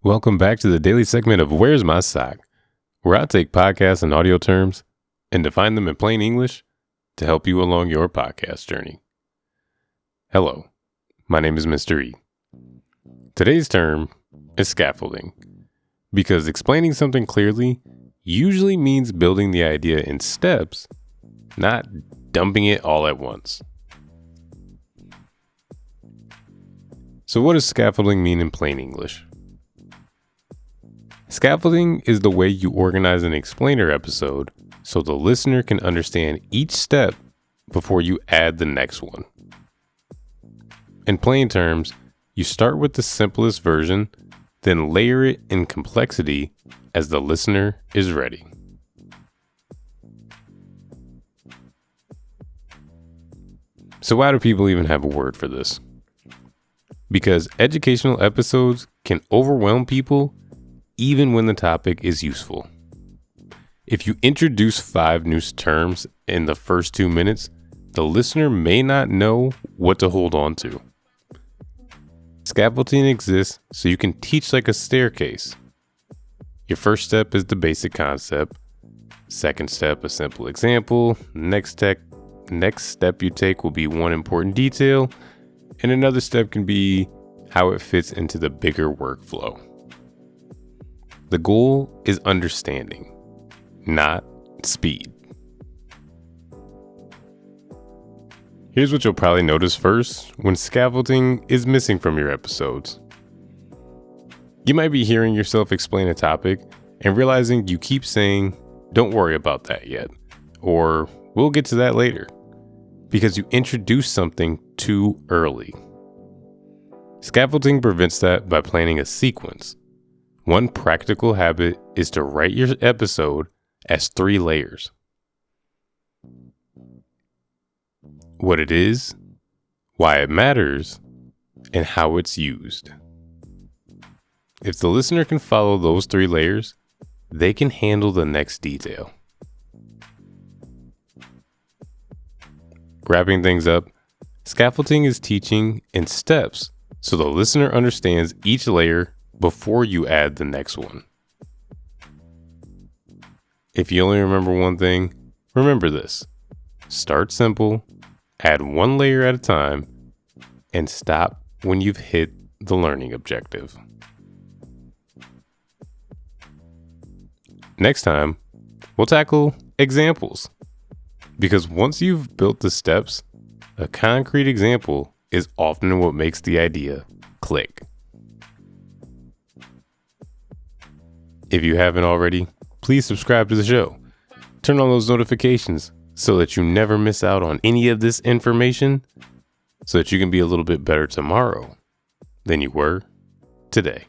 Welcome back to the daily segment of Where's My Sock, where I take podcasts and audio terms and define them in plain English to help you along your podcast journey. Hello, my name is Mr. E. Today's term is scaffolding, because explaining something clearly usually means building the idea in steps, not dumping it all at once. So what does scaffolding mean in plain English? Scaffolding is the way you organize an explainer episode so the listener can understand each step before you add the next one. In plain terms, you start with the simplest version, then layer it in complexity as the listener is ready. So why do people even have a word for this? Because educational episodes can overwhelm people even when the topic is useful. If you introduce 5 new terms in the first 2 minutes, the listener may not know what to hold on to. Scaffolding exists so you can teach like a staircase. Your first step is the basic concept. Second step, a simple example. Next step you take will be one important detail. And another step can be how it fits into the bigger workflow. The goal is understanding, not speed. Here's what you'll probably notice first when scaffolding is missing from your episodes. You might be hearing yourself explain a topic and realizing you keep saying, "Don't worry about that yet," or "We'll get to that later," because you introduced something too early. Scaffolding prevents that by planning a sequence. One practical habit is to write your episode as 3 layers. What it is, why it matters, and how it's used. If the listener can follow those 3 layers, they can handle the next detail. Wrapping things up, scaffolding is teaching in steps so the listener understands each layer before you add the next one. If you only remember one thing, remember this: start simple, add 1 layer at a time, and stop when you've hit the learning objective. Next time, we'll tackle examples, because once you've built the steps, a concrete example is often what makes the idea click. If you haven't already, please subscribe to the show. Turn on those notifications so that you never miss out on any of this information, so that you can be a little bit better tomorrow than you were today.